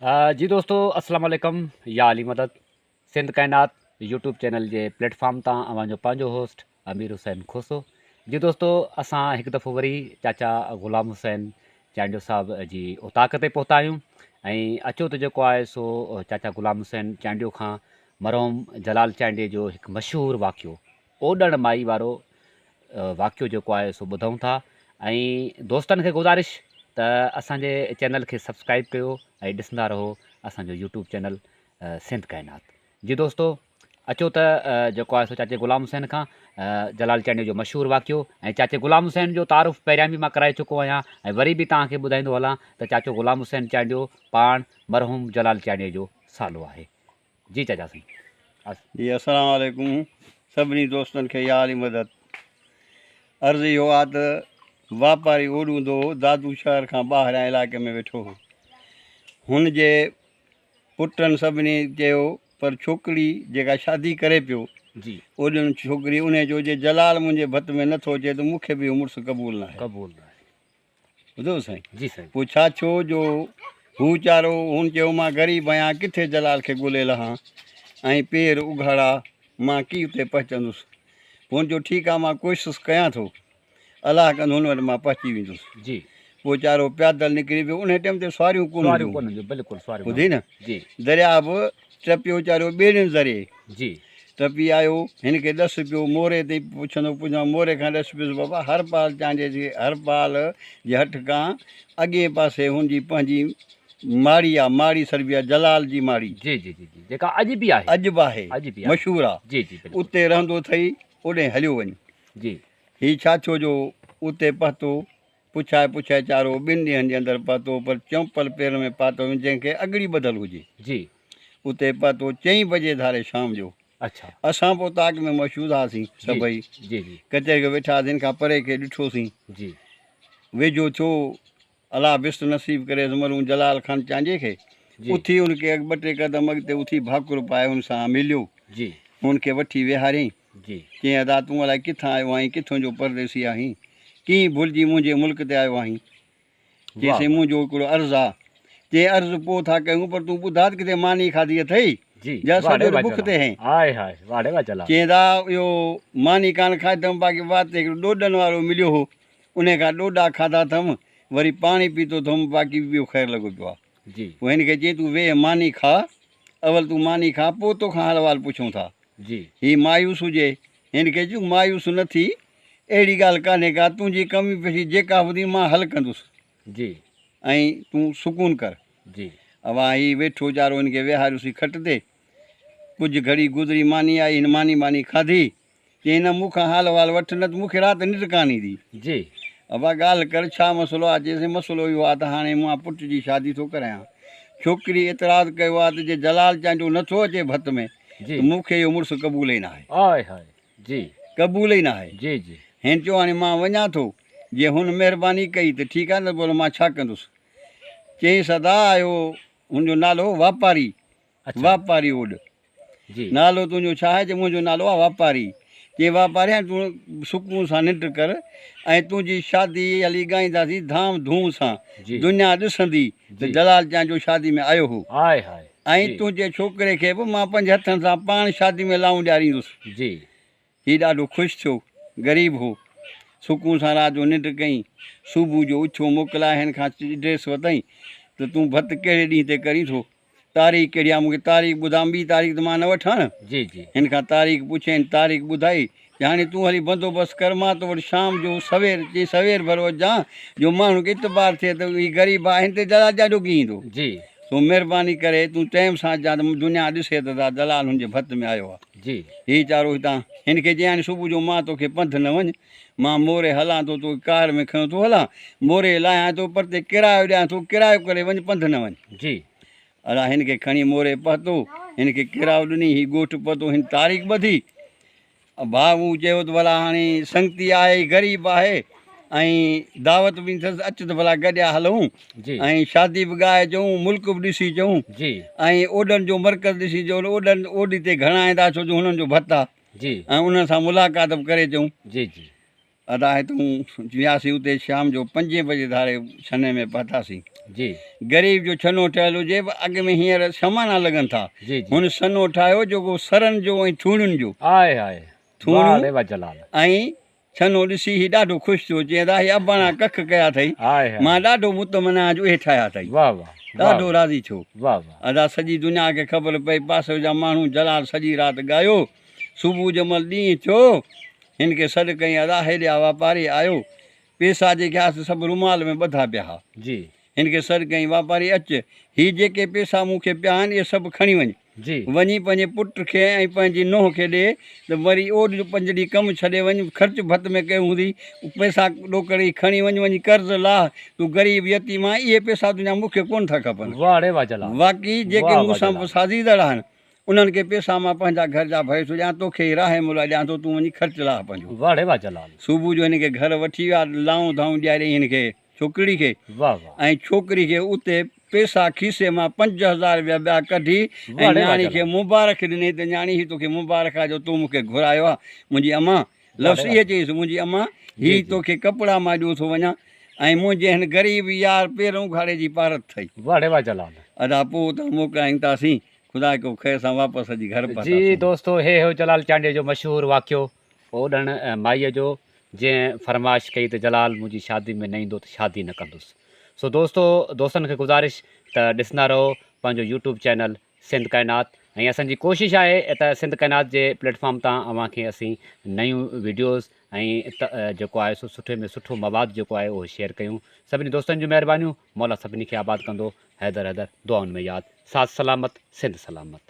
जी दोस्तों अस्सलाम वालेकुम या अली मदद सिंध कायनात यूट्यूब चैनल जे प्लेटफॉर्म तां अवांजो पंहिंजो होस्ट अमीर हुसैन खोसो। जी दोस्तों असां हिकु दफ़ो वरी चाचा ग़ुलाम हुसैन चांडियो साहब जी उताक ते पहुता आहियूं ऐं अचो त जेको आहे सो चाचा ग़ुलाम हुसैन चांडियो खां मरहूम जलाल चांडिये जो हिकु मशहूरु वाक़ियो ओॾण माई वारो वाक़ियो जेको आहे सो ॿुधूं था। ऐं दोस्तनि खे गुज़ारिश त असांजे चैनल खे सब्सक्राइब कयो ऐं ॾिसंदा रहो असांजो यूट्यूब चैनल सिंध कायनात। जी दोस्तो अचो त जेको आहे सो चाचे ग़ुलाम हुसैन खां जलाल चांडियो जो मशहूरु वाक़ियो ऐं चाचे ग़ुलाम हुसैन जो तारुफ़ पहिरियां बि मां कराए चुको आहियां ऐं वरी बि तव्हांखे ॿुधाईंदो हलां त चाचो ग़ुलाम हुसैन चांडियो पाण मरहूम जलाल चांडिये जो सालो आहे। जी चाचा साईं। जी अस्सलाम वालेकुम सभिनी दोस्तनि खे या अली मदद। अर्ज़ु इहो आहे त वापारी ओॾूंदो दादू शहर खां ॿाहिरियां इलाइक़े में वेठो हो। हुन जे पुटनि सभिनी चयो पर छोकिरी जेका शादी करे पियो जी ओॾनि छोकिरी उन जो जे जलाल मुंहिंजे भत में नथो अचे त मूंखे बि मुड़ुसु क़बूल न आहे। क़बूल न आहे। ॿुधो साईं। जी साईं। पोइ छा छो जो हू वीचारो हुन चयो मां ग़रीब आहियां किथे जलाल खे ॻोल्हे लहां ऐं पेर उघाड़ा मां की उते पहुचंदुसि। हुन जो ठीकु आहे मां कोशिशि कयां थो अलाह कंदो हुन वटि मां पहुची वेंदुसि। जी पोइ वीचारो पैदल निकिरी पियो। उन टाइम ते सवारियूं कोन हुयूं बिल्कुलु ॿुधी न। जी दरिया बि टपियो वीचारो ॿेड़ियुनि ज़रिए जी टपी आयो। हिन खे ॾसु पियो मोरे ते पुछंदो मोरे खां ॾसु पियुसि बाबा हरपाल चांडिये जी हरपाल जे हथ खां अॻे पासे हुनजी पंहिंजी माड़ी आहे माड़ी सरबी आहे जलाल जी माड़ी जी जी जी जी जेका अॼु बि आहे अॼु बि आहे मशहूरु आहे। जी जी बिल्कुलु। उते रहंदो अथई ओॾे हलियो वञ। जी हीउ छा छो जो उते पहुतो पुछाए चारो ॿिनि ॾींहंनि जे अंदरि पहुतो पर चंपल पेर में पातो जंहिंखे अॻड़ी ॿधल हुजे। जी उते पहुतो 4 बजे धारे शाम जो। अच्छा असां पोइ ताक में मौजूदु हुआसीं सभई जी जी कचहरी खे वेठा हुआसीं। हिन खां परे खे ॾिठोसीं जी वेझो थियो अलाह बिस्त नसीब करे मरूं जलाल ख़ान चांडिये खे उथी हुनखे 2-3 क़दम अॻिते उथी भाकुर पाए हुन सां मिलियो। जी हुनखे वठी विहारियईं। जी चई अदा तूं अलाए किथां आयो आहीं किथां जो परदेसी आहीं कीअं भुलिजी मुंहिंजे मुल्क ते आयो आहीं। चईसीं मुंहिंजो हिकिड़ो अर्ज़ु आहे। चई अर्ज़ु पोइ था कयूं पर तूं ॿुधा किथे मानी खाधी अथई जा सॼो बुख ते हैं। चईंदा इहो मानी कान खाधमि बाक़ी वात हिकिड़ो ॾोॾनि वारो मिलियो हो उन खां ॾोॾा खाधा अथमि वरी पाणी पीतो अथमि बाक़ी ॿियो ख़ैरु लॻो पियो आहे। जी पोइ हिन खे चई तूं वेह मानी खा अवल तूं मानी खा पोइ तोखां हाल वाल पुछूं था। जी हीअ मायूस हुजे हिन खे चयूं मायूस न थी अहिड़ी ॻाल्हि कान्हे का तुंहिंजी कमी पेशी जेका हूंदी मां हल कंदुसि जी ऐं तूं सुकून कर। जी अवा हीउ वेठो वीचारो हिन खे विहारियोसीं खट ते कुझु घड़ी गुज़री मानी आई हिन मानी खाधी चई हिन मूंखां हाल वाल वठ न त मूंखे राति निंड कान ईंदी। जी अबा ॻाल्हि कर छा मसइलो आहे। चईसीं मसइलो इहो आहे त हाणे मां पुट जी शादी थो करायां छोकिरी एतिराज़ु कयो आहे त जे जलाल चांडियो नथो अचे भत में त मूंखे इहो मुड़ुसु क़बूल ई न आहे। जी क़बूल ई न आहे। जी जी हिन चयो हाणे मां वञा थो जे हुन महिरबानी कई त ठीकु आहे न बोलो मां छा कंदुसि। चई सदा आयो हुनजो नालो वापारी वापारी ओॾ जी नालो तुंहिंजो छा आहे। चए मुंहिंजो नालो आहे वापारी। चई वापारी हाणे तूं सुकून सां निंड कर ऐं तुंहिंजी शादी हली ॻाईंदासीं धाम धूम सां दुनिया ॾिसंदी त जलाल चांडियो शादी में आयो हो ऐं तुंहिंजे छोकिरे खे बि मां 5 हथनि सां पाण शादी में लाऊं ॾियारींदुसि। जी हीउ ॾाढो ख़ुशि थियो ग़रीब हो सुकून सां राति जो निंड कई सुबुह जो उछो मोकिलाए हिन खां ड्रेस वरितई त तूं भत कहिड़े ॾींहं ते करीं थो तारीख़ कहिड़ी आहे मूंखे तारीख़ ॿुधां ॿी तारीख़ त मां न वठां न। जी जी हिन खां तारीख़ पुछियईं तारीख़ ॿुधाई त हाणे तूं हली बंदोबस्तु कर मां तो वटि शाम जो सवेर चई सवेर भर अचां जो माण्हू खे इतबार थिए त हीउ ग़रीब आहे हिन ते जलाल चांडियो कीअं ईंदो। जी तूं महिरबानी करे तूं टाइम सां अचां त दुनिया ॾिसे त जलाल हुनजे भत में आयो आहे। जी हीउ वीचारो हितां हिन खे चई हाणे सुबुह जो मां तोखे पंधु न वञ मां मोरे हलां थो तो कार में खयों थो हलां मोरे लाहियां थो पर ते किरायो ॾियां थो किरायो करे वञ पंधु न वञ। जी अला हिन खे खणी मोरे पहुतो हिन खे किरायो ॾिनी हीउ ॻोठु पहुतो हिन तारीख़ ॿधी भाउ चयो त भला हाणे संगती आहे ग़रीब आहे ऐं दावत बि अथसि अचु त भला गॾिया हलूं ऐं शादी बि ॻाए अचूं मुल्क बि ॾिसी अचूं ऐं ओॾनि जो मर्कज़ ॾिसी अचूं ओॾी ते घणा ईंदा छो जो हुननि जो भत आहे ऐं उन्हनि सां मुलाक़ात बि करे अचूं। जी जी अदा हितां वियासीं उते शाम जो 5 बजे धारे छने में पहुतासीं। जी ग़रीब जो छनो ठहियलु हुजे अॻु में हींअर समाना लॻनि था, जी जी हुन सनो ठाहियो जेको सरनि जो ऐं थूणियुनि जो आए आए थूणियूं वाह रे वाह जलाल ऐं छनो ॾिसी ही ॾाढो ख़ुशि थियो, चईं हीअ अबाणा कख कया अथई, आए हाय मां ॾाढो मुतमना जो उहे ठाहिया अथई, वाह वाह ॾाढो राज़ी थियो। वाह वाह अदा सॼी दुनिया खे ख़बर पई, पासे जा माण्हू जलाल सॼी राति ॻायो। सुबुह जो महिल ॾींहुं थियो, हिन खे सॾु कई, अदा हेॾिया वापारी आयो, पैसा जेके आहे सभु रुमाल में ॿधा पिया हुआ। जी हिन खे सॾु कई, वापारी अचु, हीअ जेके पैसा मूंखे पिया आहिनि इहे सभु खणी वञु, जी वञी पंहिंजे पुट खे ऐं पंहिंजी नुंहुं खे ॾे, त वरी ओॾ 5 ॾींहं कमु छॾे वञु, ख़र्च भत में कयूं हूंदी, पैसा ॾोकड़ी खणी वञु, वञी कर्ज़ु लाह, तूं ग़रीब यतीम आहे, इहे पैसा तुंहिंजा मूंखे कोन था खपनि। वाह रे वाह जलाल बाक़ी जेके वाह मूंसां जलाल। साझीदड़ आहिनि उन्हनि खे पैसा मां पंहिंजा घर जा भरे थो ॾियां, तोखे राहे मुला ॾियां थो, तूं वञी ख़र्चु लाह पंहिंजो। वाह रे वाह जलाल सुबुह जो हिन खे घर वठी विया, लाऊं धाऊं ॾियारे हिन खे छोकिरी खे, वाह वाह ऐं छोकिरी खे उते पैसा खीसे मां 5000 रुपया ॿिया कढी वाह ऐं रे वाह न्याणी खे जलाल। मुबारक ॾिनई, त न्याणी ही तोखे मुबारक आहे जो तूं मूंखे घुरायो आहे। मुंहिंजी अम्मा लफ़्ज़ वाह। इहे चईसि, मुंहिंजी अम्मा जी, ही जी। तोखे कपिड़ा मां ॾियो थो वञा, ऐं मुंहिंजे हिन ग़रीब यार पहिरों घाड़े जी पारत अथई। वाह रे वाह जलाल अदा पोइ त मोकिलायूं थासीं, ख़ुदा को ख़ैर सां वापसि अची घर जी पहुतासीं। दोस्तो हे हो जलाल चांडे जो मशहूरु वाक़ियो ओॾण माईअ जो जंहिं फरमाइश कई त जलाल मुंहिंजी शादी में न ईंदो त शादी न कंदुसि। सो दोस्तनि खे गुज़ारिश त ॾिसंदा रहो पंहिंजो यूट्यूब चैनल सिंध काइनात, ऐं असांजी कोशिशि आहे त सिंध काइनात जे प्लेटफॉर्म तां अव्हांखे असीं नयूं वीडियोज़ ऐं जेको आहे सो सुठे में सुठो मवाद जेको आहे उहो शेयर कयूं। सभिनी दोस्तनि जूं महिरबानियूं, मौला सभिनी खे आबाद कंदो। हैदर हैदर दुआउनि में यादि, साथ सलामत, सिंध सलामत।